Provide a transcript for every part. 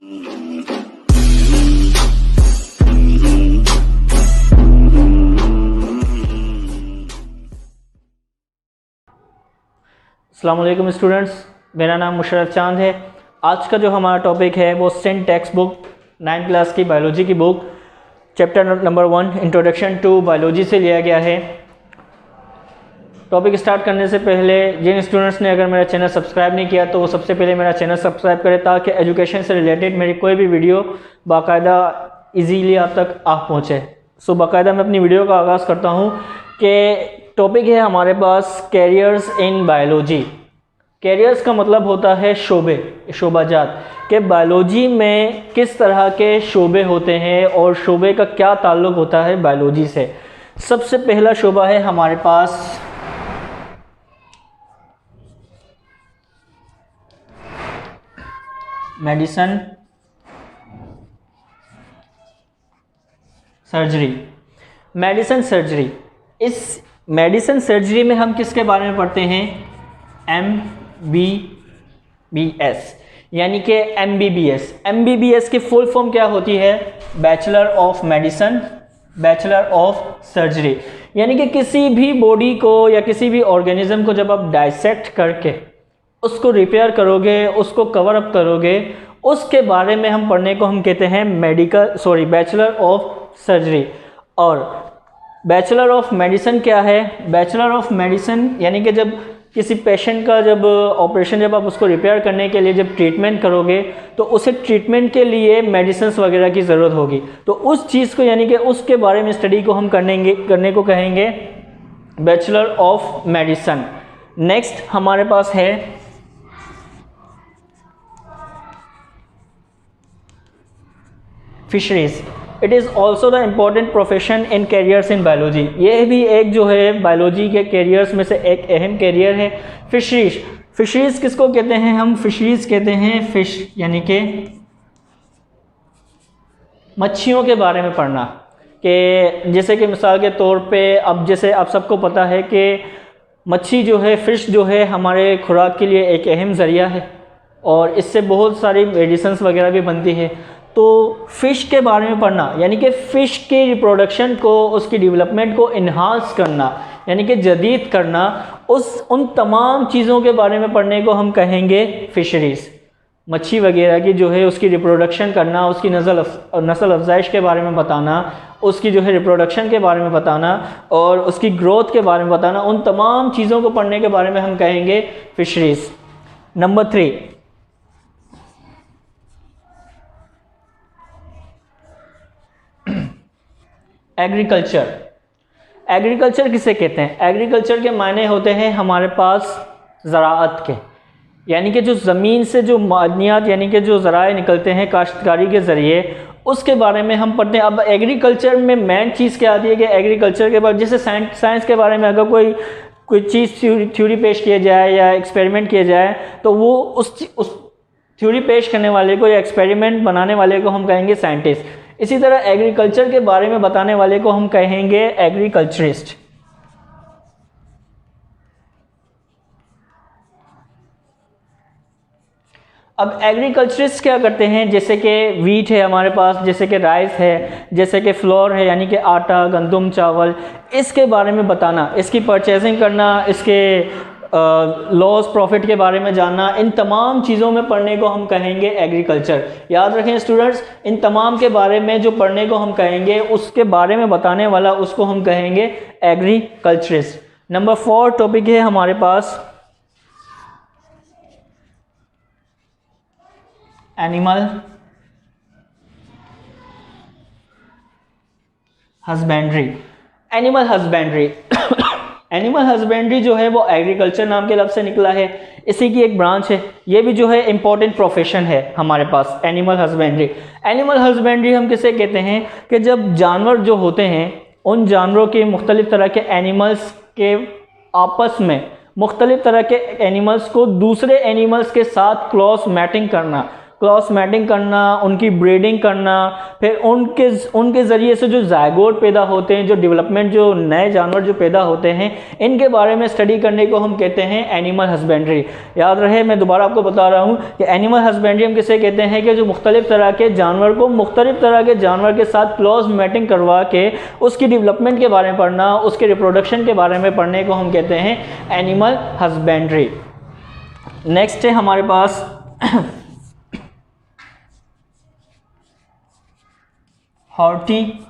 अस्सलाम वालेकुम स्टूडेंट्स, मेरा नाम मुशर्रफ चांद है। आज का जो हमारा टॉपिक है वो सेंट टेक्स्ट बुक 9th क्लास की बायोलॉजी की book chapter number 1 introduction to biology से लिया गया है। टॉपिक स्टार्ट करने से पहले जिन स्टूडेंट्स ने अगर मेरा चैनल सब्सक्राइब नहीं किया तो वो सबसे पहले मेरा चैनल सब्सक्राइब करें ताकि एजुकेशन से रिलेटेड मेरी कोई भी वीडियो बाकायदा इजीली आप तक आ पहुँचे। सो बाकायदा मैं अपनी वीडियो का आगाज़ करता हूँ कि टॉपिक है हमारे पास कैरियर्स इन बायोलॉजी। कैरियर्स का मतलब होता है शोबे, शोबाजात कि बायोलॉजी में किस तरह के शोबे होते हैं और शोबे का क्या ताल्लुक़ होता है बायोलॉजी से। सबसे पहला शोबा है हमारे पास मेडिसिन सर्जरी। मेडिसिन सर्जरी, इस मेडिसिन सर्जरी में हम किसके बारे में पढ़ते हैं? MBBS यानी कि MBBS। MBBS की फुल फॉर्म क्या होती है? Bachelor of medicine, bachelor of surgery. यानी कि किसी भी बॉडी को या किसी भी ऑर्गेनिज्म को जब आप डाइसेक्ट करके उसको रिपेयर करोगे, उसको कवर अप करोगे, उसके बारे में हम पढ़ने को हम कहते हैं बैचलर ऑफ सर्जरी। और बैचलर ऑफ मेडिसिन क्या है? बैचलर ऑफ मेडिसिन यानी कि जब किसी पेशेंट का जब ऑपरेशन जब आप उसको रिपेयर करने के लिए जब ट्रीटमेंट करोगे तो उसे ट्रीटमेंट के लिए मेडिसिन्स वगैरह की ज़रूरत होगी, तो उस चीज़ को यानी कि उसके बारे में स्टडी को हम करने को कहेंगे बैचलर ऑफ मेडिसिन। नेक्स्ट हमारे पास है fisheries. It is also the important profession in carriers in biology. ये भी एक जो है बायोलॉजी के कैरियर्स में से एक अहम कैरियर है। फिशरीज, फिशरीज किसको कहते हैं? हम फिशरीज कहते हैं फिश यानी कि मच्छियों के बारे में पढ़ना। कि जैसे कि मिसाल के तौर पे अब जैसे आप सबको पता है कि मच्छी जो है, फ़िश जो है हमारे खुराक के लिए एक अहम ज़रिया है और इससे बहुत सारी मेडिसिन्स वगैरह भी बनती है। तो फ़िश के बारे में पढ़ना यानी कि फ़िश की रिप्रोडक्शन को, उसकी डेवलपमेंट को इन्हांस करना यानी कि जदीद करना, उन तमाम चीज़ों के बारे में पढ़ने को हम कहेंगे फ़िशरीज़। मच्छी वगैरह की जो है उसकी रिप्रोडक्शन करना, उसकी नस्ल अफजाइश के बारे में बताना, उसकी जो है रिप्रोडक्शन के बारे में बताना और उसकी ग्रोथ के बारे में बताना, उन तमाम चीज़ों को पढ़ने के बारे में हम कहेंगे फ़िशरीज़। Number 3 agriculture. एग्रीकल्चर किसे कहते हैं? एग्रीकल्चर के मायने होते हैं हमारे पास ज़राअत के, यानी कि जो ज़मीन से जो मादनियात यानी कि जो ज़राए निकलते हैं काश्तकारी के ज़रिए, उसके बारे में हम पढ़ते हैं। अब एग्रीकल्चर में मेन चीज़ क्या आती है कि एग्रीकल्चर के बाद जैसे साइंस के बारे में अगर कोई चीज़ थ्योरी पेश किया जाए या एक्सपेरिमेंट किया जाए तो वो उस थ्योरी पेश करने वाले को या एक्सपेरिमेंट बनाने वाले को हम कहेंगे साइंटिस्ट। इसी तरह एग्रीकल्चर के बारे में बताने वाले को हम कहेंगे एग्रीकल्चरिस्ट। अब एग्रीकल्चरिस्ट क्या करते हैं? जैसे कि वीट है हमारे पास, जैसे कि राइस है, जैसे कि फ्लोर है यानी कि आटा, गंदम, चावल, इसके बारे में बताना, इसकी परचेजिंग करना, इसके लॉस प्रॉफिट के बारे में जानना, इन तमाम चीज़ों में पढ़ने को हम कहेंगे एग्रीकल्चर। याद रखें स्टूडेंट्स, इन तमाम के बारे में जो पढ़ने को हम कहेंगे उसके बारे में बताने वाला उसको हम कहेंगे एग्रीकल्चरिस्ट। नंबर 4 टॉपिक है हमारे पास animal husbandry. Animal husbandry animal husbandry जो है वो एग्रीकल्चर नाम के लफ्ज़ से निकला है, इसी की एक ब्रांच है। ये भी जो है इम्पॉर्टेंट प्रोफेशन है हमारे पास एनिमल हस्बेंड्री। एनिमल हस्बेंड्री हम किसे कहते हैं कि जब जानवर जो होते हैं उन जानवरों के मुख्तलिफ़ तरह के एनिमल्स के आपस में मुख्तलिफ़ तरह के एनिमल्स को दूसरे एनिमल्स के साथ क्रॉस मैटिंग करना। क्रॉस मैटिंग करना, उनकी ब्रीडिंग करना, फिर उनके ज़रिए से जो ज़ायगोट पैदा होते हैं, जो डेवलपमेंट, जो नए जानवर जो पैदा होते हैं, इनके बारे में स्टडी करने को हम कहते हैं एनिमल हस्बेंड्री। याद रहे, मैं दोबारा आपको बता रहा हूँ कि एनिमल हस्बेंड्री हम किसे कहते हैं कि जो मुख्तलिफ तरह के जानवर को मुख्तलिफ तरह के जानवर के साथ क्रॉस मैटिंग करवा के उसकी डेवलपमेंट के बारे में पढ़ना, उसके रिप्रोडक्शन के बारे में पढ़ने को हम कहते हैं एनिमल हस्बेंड्री। नेक्स्ट है हमारे पास हॉर्टिकल्चर।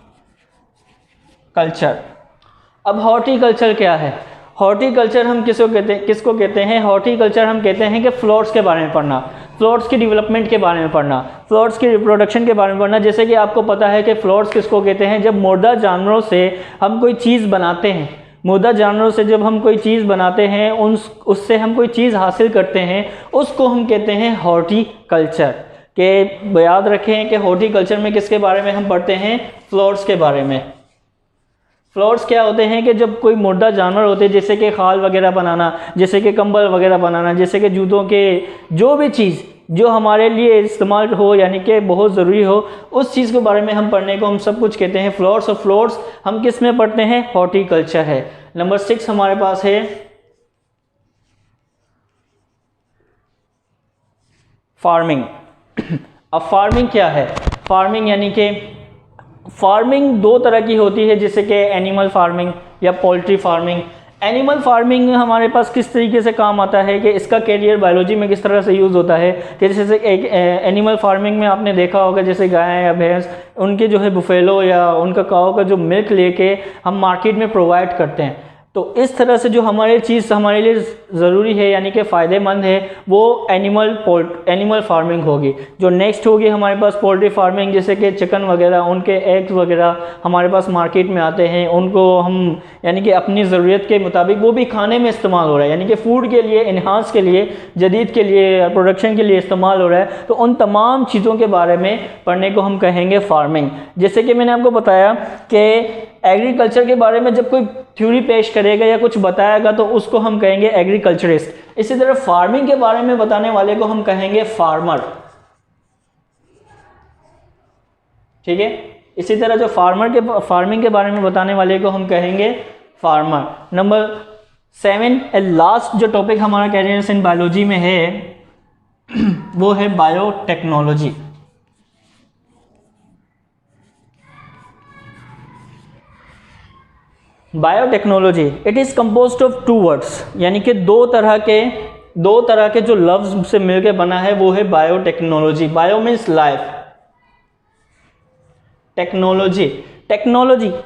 अब हॉर्टिकल्चर क्या है? हॉर्टिकल्चर हम किसको कहते हैं? हॉर्टिकल्चर हम कहते हैं कि फ्लावर्स के बारे में पढ़ना, फ्लावर्स की डेवलपमेंट के बारे में पढ़ना, फ्लावर्स की रिप्रोडक्शन के बारे में पढ़ना। जैसे कि आपको पता है कि फ्लावर्स किसको कहते हैं? जब मुर्दा जानवरों से हम कोई चीज़ बनाते हैं, मुर्दा जानवरों से जब हम कोई चीज़ बनाते हैं, उससे हम कोई चीज़ हासिल करते हैं, उसको हम कहते हैं हॉर्टिकल्चर। के याद रखें कि हॉर्टिकल्चर में किसके बारे में हम पढ़ते हैं? फ्लावर्स के बारे में। फ्लावर्स क्या होते हैं कि जब कोई मुर्दा जानवर होते हैं, जैसे कि खाल वगैरह बनाना, जैसे कि कंबल वगैरह बनाना, जैसे कि जूतों के जो भी चीज़ जो हमारे लिए इस्तेमाल हो, यानी कि बहुत ज़रूरी हो, उस चीज़ के बारे में हम पढ़ने को हम सब कुछ कहते हैं फ्लावर्स। और फ्लावर्स हम किस में पढ़ते हैं? हॉर्टिकल्चर है। नंबर 6 हमारे पास है फार्मिंग। अब फार्मिंग क्या है? फार्मिंग यानी कि फार्मिंग दो तरह की होती है, जैसे कि एनिमल फार्मिंग या पोल्ट्री फार्मिंग। एनिमल फार्मिंग हमारे पास किस तरीके से काम आता है कि इसका कैरियर बायोलॉजी में किस तरह से यूज़ होता है कि जैसे एक एनिमल फार्मिंग में आपने देखा होगा, जैसे गाय या भैंस, उनके जो है बुफेलो या उनका काऊ का जो मिल्क लेके हम मार्केट में प्रोवाइड करते हैं। तो इस तरह से जो हमारी चीज़ हमारे लिए ज़रूरी है, यानी कि फ़ायदेमंद है, वो एनिमल फार्मिंग होगी। जो नेक्स्ट होगी हमारे पास पोल्ट्री फार्मिंग, जैसे कि चिकन वगैरह, उनके एग्स वगैरह हमारे पास मार्केट में आते हैं, उनको हम यानी कि अपनी ज़रूरत के मुताबिक वो भी खाने में इस्तेमाल हो रहा है, यानी कि फ़ूड के लिए, इन्हांस के लिए, जदीद के लिए, प्रोडक्शन के लिए इस्तेमाल हो रहा है। तो उन तमाम चीज़ों के बारे में पढ़ने को हम कहेंगे फार्मिंग। जैसे कि मैंने आपको बताया कि एग्रीकल्चर के बारे में जब कोई थ्योरी पेश करेगा या कुछ बताएगा तो उसको हम कहेंगे एग्रीकल्चरिस्ट। इसी तरह फार्मिंग के बारे में बताने वाले को हम कहेंगे फार्मर। ठीक है, इसी तरह जो फार्मिंग के बारे में बताने वाले को हम कहेंगे फार्मर। नंबर 7 लास्ट जो टॉपिक हमारा कैरियर्स इन बायोलॉजी में है वो है biotechnology. Biotechnology it is composed of 2 words, यानी कि दो तरह के जो लफ्ज़ से मिलकर बना है वो है biotechnology. Bio means life, technology.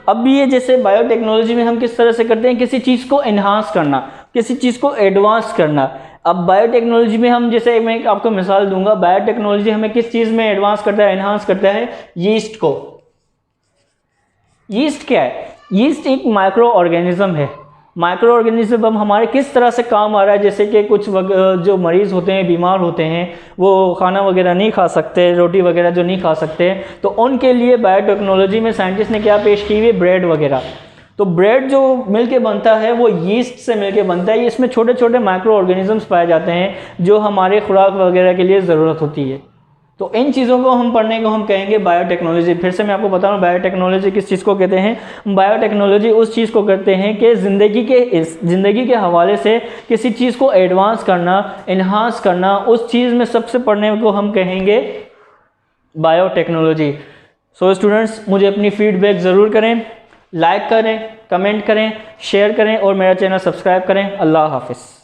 अब ये जैसे बायोटेक्नोलॉजी में हम किस तरह से करते हैं? किसी चीज़ को एनहांस करना, किसी चीज़ को एडवांस करना। अब बायोटेक्नोलॉजी में हम, जैसे मैं आपको मिसाल दूंगा, बायोटेक्नोलॉजी हमें किस चीज़ में एडवांस करता है, एनहांस करता है? यीस्ट को। यीस्ट क्या है? यीस्ट एक माइक्रो ऑर्गेनिज्म है। माइक्रो ऑर्गेनिज्म अब हमारे किस तरह से काम आ रहा है? जैसे कि कुछ जो मरीज़ होते हैं, बीमार होते हैं, वो खाना वगैरह नहीं खा सकते, रोटी वगैरह जो नहीं खा सकते, तो उनके लिए बायोटेक्नोलॉजी में साइंटिस्ट ने क्या पेश की हुई? ब्रेड वगैरह। तो ब्रेड जो मिलके बनता है वो यीस्ट से मिलके बनता है। इसमें छोटे छोटे माइक्रो ऑर्गेनिजम्स पाए जाते हैं जो हमारे खुराक वगैरह के लिए ज़रूरत होती है। तो इन चीज़ों को हम पढ़ने को हम कहेंगे बायोटेक्नोलॉजी। फिर से मैं आपको बता रहा हूँ बायोटेक्नोलॉजी किस चीज़ को कहते हैं। बायोटेक्नोलॉजी उस चीज़ को कहते हैं कि ज़िंदगी के हवाले से किसी चीज़ को एडवांस करना, इन्हांस करना, उस चीज़ में सबसे पढ़ने को हम कहेंगे बायोटेक्नोलॉजी। सो स्टूडेंट्स, मुझे अपनी फीडबैक ज़रूर करें, लाइक करें, कमेंट करें, शेयर करें और मेरा चैनल सब्सक्राइब करें। अल्लाह हाफिज़।